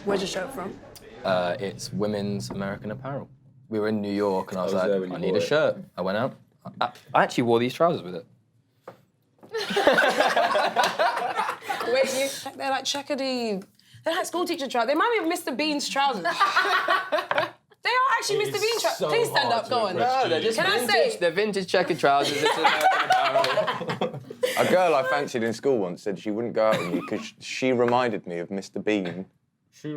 Where's your shirt from? It's women's American Apparel. We were in New York and I was like, I need a it. shirt. I went out. I actually wore these trousers with it. Wait, they're like checkedy. They're like school teacher trousers. They remind me of Mr. Bean's trousers. They are actually Mr. Bean trousers. So Please stand hard up, to go on. impress No, they're just Can I vintage. say- They're vintage checkered trousers. It's American Apparel. A girl I fancied in school once said she wouldn't go out with me because she reminded me of Mr. Bean.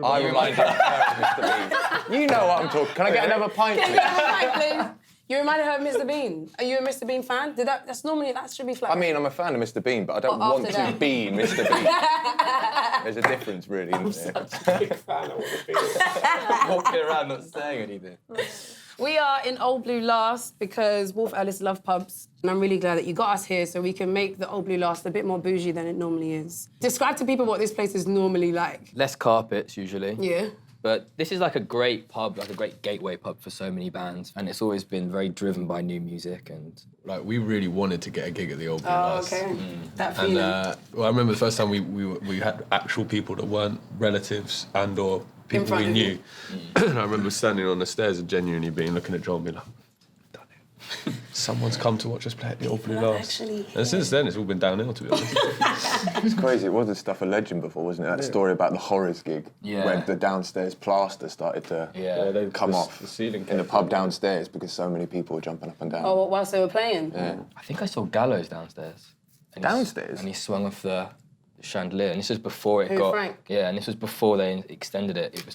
I reminded her of Mr. Bean. You know what I'm talking. Can I get another pint, please? You reminded her of Mr. Bean. Are you a Mr. Bean fan? That should be flat. I mean, I'm a fan of Mr. Bean, but I don't Well, want after to that. be Mr. Bean. There's a difference, really, isn't there? Such a big fan of what it feels. Walking around not saying anything. We are in Old Blue last because Wolf Alice love pubs. And I'm really glad that you got us here so we can make the Old Blue last a bit more bougie than it normally is. Describe to people what this place is normally like. Less carpets, usually. Yeah. But this is like a great pub, like a great gateway pub for so many bands. And it's always been very driven by new music and... Like, we really wanted to get a gig at the Old Blue Oh, last. okay. That And feeling. well, I remember the first time we had actual people that weren't relatives and or people front we of knew. you. And I remember standing on the stairs and genuinely looking at Joel and being like, done it. Someone's come to watch us play at the Old Blue last. actually And since then, it's all been downhill, to be honest. It's crazy. It wasn't stuff a legend before, wasn't it? That story about the Horrors gig, Yeah. where the downstairs plaster started to come off The ceiling in the pub downstairs because so many people were jumping up and down. Oh, whilst they were playing? Yeah. I think I saw Gallows downstairs. And Downstairs? And he swung off the chandelier. And this was before it Who, got... Frank? Yeah, and this was before they extended it. It was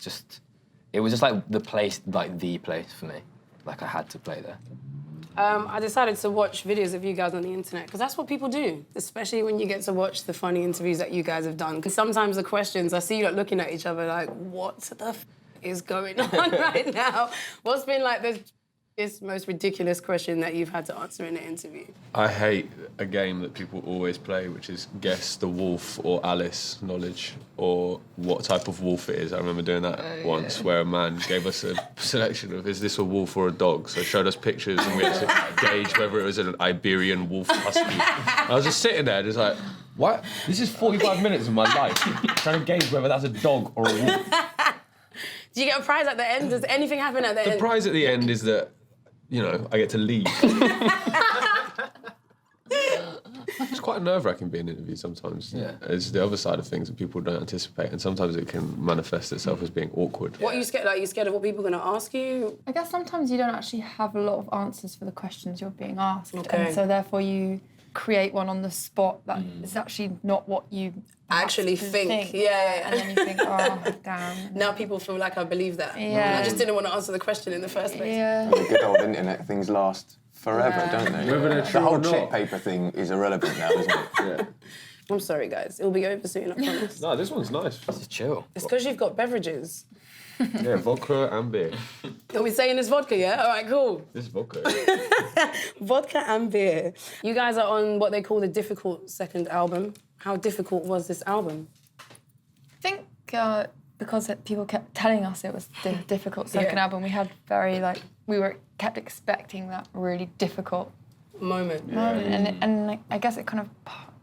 just like the place for me. Like I had to play there. I decided to watch videos of you guys on the internet because that's what people do, especially when you get to watch the funny interviews that you guys have done. Because sometimes the questions, I see you like looking at each other like, what the is going on right now? What's been like the most ridiculous question that you've had to answer in an interview? I hate a game that people always play, which is guess the wolf or Alice knowledge, or what type of wolf it is. I remember doing that once, where a man gave us a selection of, is this a wolf or a dog? So showed us pictures and we had to gauge whether it was an Iberian wolf husky. I was just sitting there, just like, what? This is 45 minutes of my life, trying to gauge whether that's a dog or a wolf. Do you get a prize at the end? Does anything happen at the end? The prize at the end is that, you know, I get to leave. It's quite nerve-wracking being interviewed sometimes. Yeah. It's the other side of things that people don't anticipate, and sometimes it can manifest itself as being awkward. What are you scared? Like, you scared of what people are going to ask you? I guess sometimes you don't actually have a lot of answers for the questions you're being asked. Okay. And so therefore you create one on the spot that is actually not what you Actually think. Yeah. And then you think, oh, damn. Now people feel like I believe that. Yeah. And I just didn't want to answer the question in the first place. Yeah. The good old internet things last forever, Yeah. don't they? Whether they're The true whole or not. chip paper thing is irrelevant now, isn't it? Yeah. I'm sorry, guys. It'll be over soon, I promise. No, this one's nice. Just chill. It's because you've got beverages. Yeah, vodka and beer. Are we saying it's vodka, yeah? All right, cool. This is vodka. Vodka and beer. You guys are on what they call the difficult second album. How difficult was this album? I think because people kept telling us it was the difficult second Yeah. album, we had kept expecting that really difficult Moment. moment. And I guess it kind of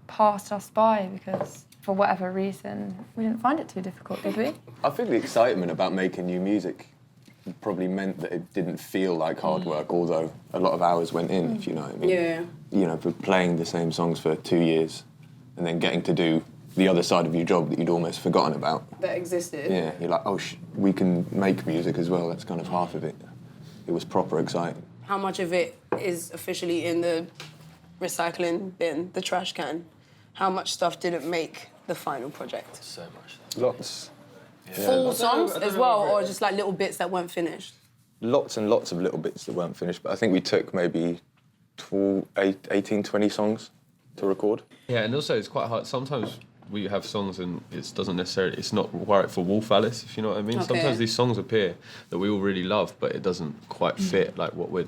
passed us by because for whatever reason, we didn't find it too difficult, did we? I think the excitement about making new music probably meant that it didn't feel like hard work, although a lot of hours went in, if you know what I mean. Yeah. You know, for playing the same songs for 2 years and then getting to do the other side of your job that you'd almost forgotten about. That existed. Yeah, you're like, oh, we can make music as well. That's kind of half of it. It was proper exciting. How much of it is officially in the recycling bin, the trash can? How much stuff didn't make the final project? So much. Lots. Full songs I don't as know well, whether or it- just like little bits that weren't finished? Lots and lots of little bits that weren't finished, but I think we took maybe 18, 20 songs to record. Yeah, and also it's quite hard. Sometimes we have songs and it's not right for Wolf Alice, if you know what I mean. Okay. Sometimes these songs appear that we all really love, but it doesn't quite fit like what we're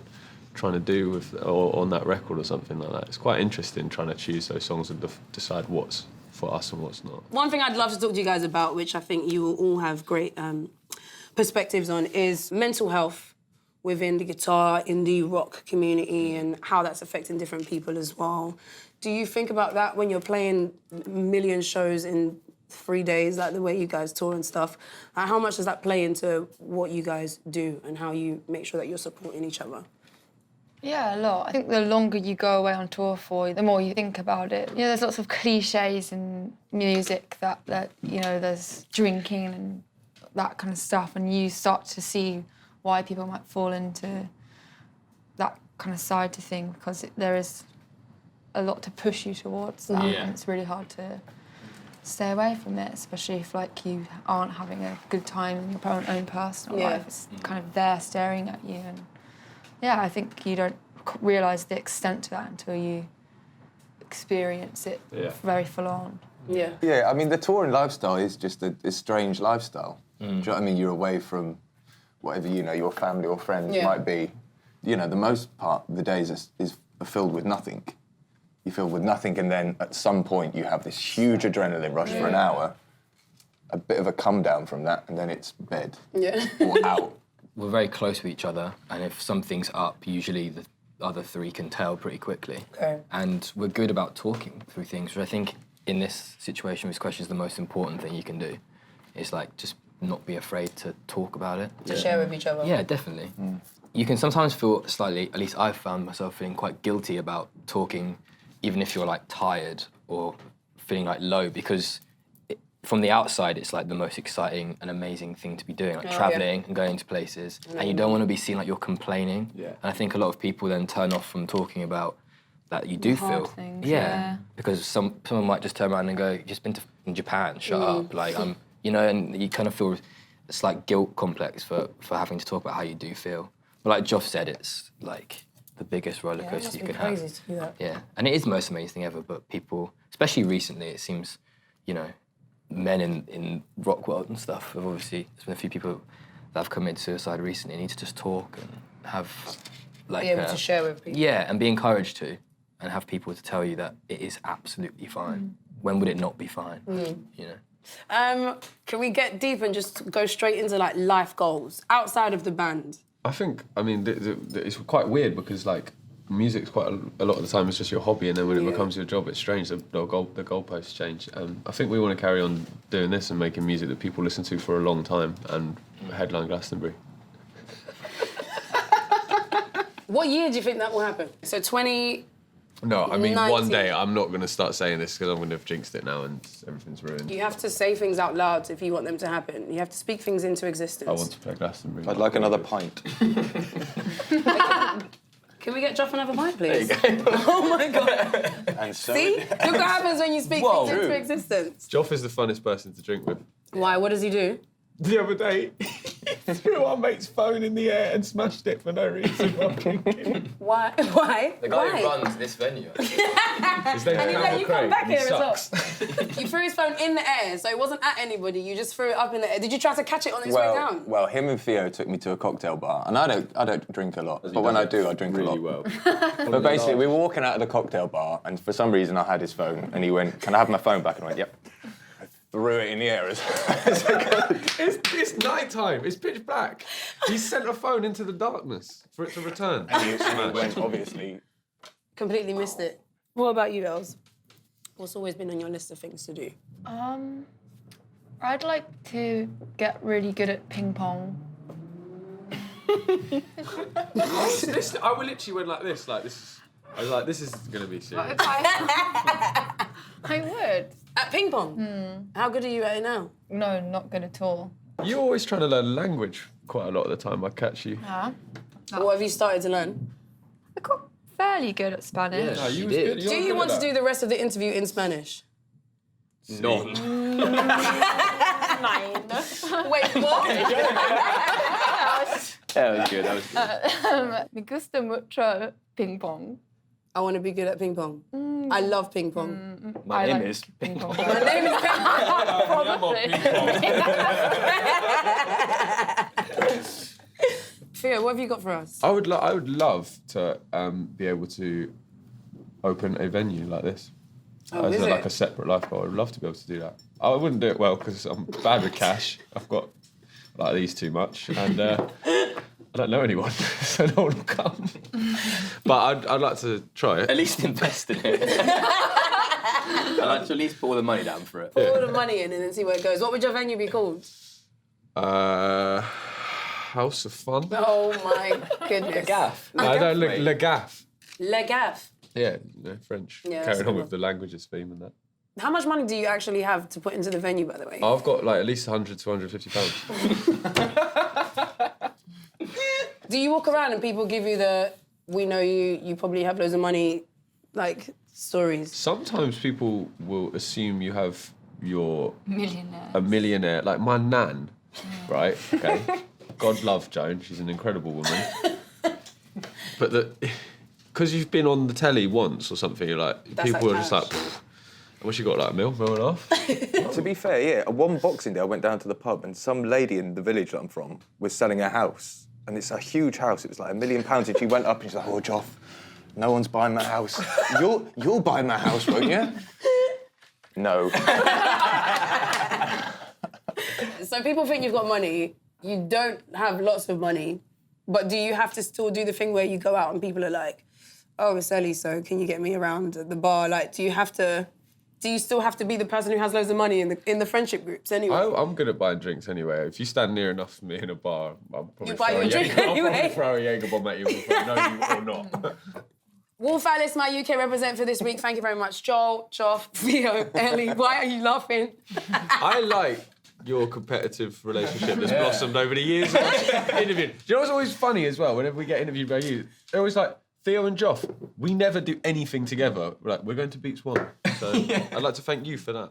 trying to do with or on that record or something like that. It's quite interesting trying to choose those songs and decide what's for us and what's not. One thing I'd love to talk to you guys about, which I think you will all have great perspectives on, is mental health within the guitar, indie rock community and how that's affecting different people as well. Do you think about that when you're playing a million shows in 3 days, like the way you guys tour and stuff. How much does that play into what you guys do and how you make sure that you're supporting each other? Yeah, a lot. I think the longer you go away on tour for, the more you think about it. You know, there's lots of cliches in music that you know, there's drinking and that kind of stuff, and you start to see why people might fall into that kind of side to thing, because there is a lot to push you towards that, and it's really hard to stay away from it, especially if like you aren't having a good time in your own personal life. It's kind of there staring at you, and yeah, I think you don't realise the extent to that until you experience it very full on. Yeah. Yeah, I mean, the touring lifestyle is just a strange lifestyle. Do you know what I mean? You're away from whatever, you know, your family or friends might be. You know, the most part of the days is filled with nothing. You're filled with nothing, and then at some point you have this huge adrenaline rush for an hour, a bit of a come down from that, and then it's bed or out. We're very close with each other, and if something's up, usually the other three can tell pretty quickly. Okay. And we're good about talking through things, which I think in this situation, this question is the most important thing you can do. Is like just not be afraid to talk about it. To share with each other. Yeah, definitely. You can sometimes feel slightly, at least I've found myself feeling quite guilty about talking, even if you're like tired or feeling like low, because from the outside, it's like the most exciting and amazing thing to be doing, like traveling and going to places, and you don't want to be seen like you're complaining. Yeah. And I think a lot of people then turn off from talking about that you do feel. Things, Because someone might just turn around and go, "You've just been to Japan, shut up." Like, you know, and you kind of feel it's like guilt complex for having to talk about how you do feel. But like Joff said, it's like the biggest roller coaster you could have. Crazy to do that. Yeah, and it is the most amazing thing ever. But people, especially recently, it seems, you know, men in rock world and stuff have obviously, there's been a few people that have committed suicide recently. Need to just talk and have like Be able to share with people. Yeah, and be encouraged to, and have people to tell you that it is absolutely fine. When would it not be fine? You know. Can we get deep and just go straight into like life goals outside of the band? I think, I mean, it's quite weird because like music's quite a lot of the time it's just your hobby, and then when it becomes your job, it's strange. The goalposts change. I think we want to carry on doing this and making music that people listen to for a long time and headline Glastonbury. What year do you think that will happen? So 20. No, I mean, 19. one day I'm not going to start saying this because I'm going to have jinxed it now and everything's ruined. You have to say things out loud if you want them to happen. You have to speak things into existence. I want to play Glastonbury. I'd like another pint. Can we get Joff another pint, please? There you go. Oh my God. And so See? Look what happens when you speak things into existence. Joff is the funnest person to drink with. Why? What does he do? The other day, he threw our mate's phone in the air and smashed it for no reason while drinking. Why? Why? The guy Why? who runs this venue. His name's And he let you come back here as well. sucks. You threw his phone in the air, so it wasn't at anybody. You just threw it up in the air. Did you try to catch it on its way down? Well, him and Theo took me to a cocktail bar, and I don't drink a lot, but when I do, I drink really a lot. well. But basically, we were walking out of the cocktail bar, and for some reason, I had his phone, and he went, "Can I have my phone back?" And I went, "Yep." Threw it in the air. It's night time. It's pitch black. He sent a phone into the darkness for it to return. And he went, obviously. Completely missed it. What about you, Els? What's always been on your list of things to do? I'd like to get really good at ping pong. I will literally went like this. I was like, this is going to be serious. I would. At ping pong? How good are you at it now? No, not good at all. You're always trying to learn language quite a lot of the time. I catch you. Yeah. What have you started to learn? I got fairly good at Spanish. Yeah. You did. was good. Do you want to do the rest of the interview in Spanish? No. Wait, what? That was good. That was good. Me gusta mucho ping pong. I want to be good at ping pong. I love ping pong. My name like is ping pong. My name is Theo, what have you got for us? I would love to be able to open a venue like this. Is it? Like a separate life goal. I'd love to be able to do that. I wouldn't do it well because I'm bad with cash. I've got like these too much, and I don't know anyone, so no one will come. But I'd like to try it. At least invest in it. I like to at least put all the money down for it. Put all the money in and then see where it goes. What would your venue be called? House of Fun. Oh my goodness. Gaff. No, Le Gaff. Le Gaff. Yeah, French. Yeah, that's Carrying on good with the languages theme and that. How much money do you actually have to put into the venue, by the way? I've got like at least 100 to 150 pounds. Do you walk around and people give you the, we know you probably have loads of money, like, stories? Sometimes people will assume you have Millionaire. a millionaire, like my nan, right? Okay. God love Joan, she's an incredible woman. But because you've been on the telly once or something, you're like, That's people like are just like, what you got, like a mil and a half? To be fair, yeah, one Boxing Day I went down to the pub and some lady in the village that I'm from was selling a house. And it's a huge house, it was like £1 million, and she went up and she's like, oh, Joff, no one's buying my house. You'll buy my house, won't you? No. So people think you've got money, you don't have lots of money, but do you have to still do the thing where you go out and people are like, oh, it's Ellie, so can you get me around at the bar? Like, do you still have to be the person who has loads of money in the friendship groups anyway? I'm good at buying drinks anyway. If you stand near enough for me in a bar, I'll probably You buy your drink anyway. I'll probably throw a Jaeger bomb at you if I know you or not. Wolf Alice, my UK representative for this week. Thank you very much. Joel, Joff, Theo, Ellie, why are you laughing? I like your competitive relationship that's blossomed over the years of interviewing. Do you know what's always funny as well? Whenever we get interviewed by you, they're always like, Theo and Joff, we never do anything together. We're going to Beats One. So I'd like to thank you for that.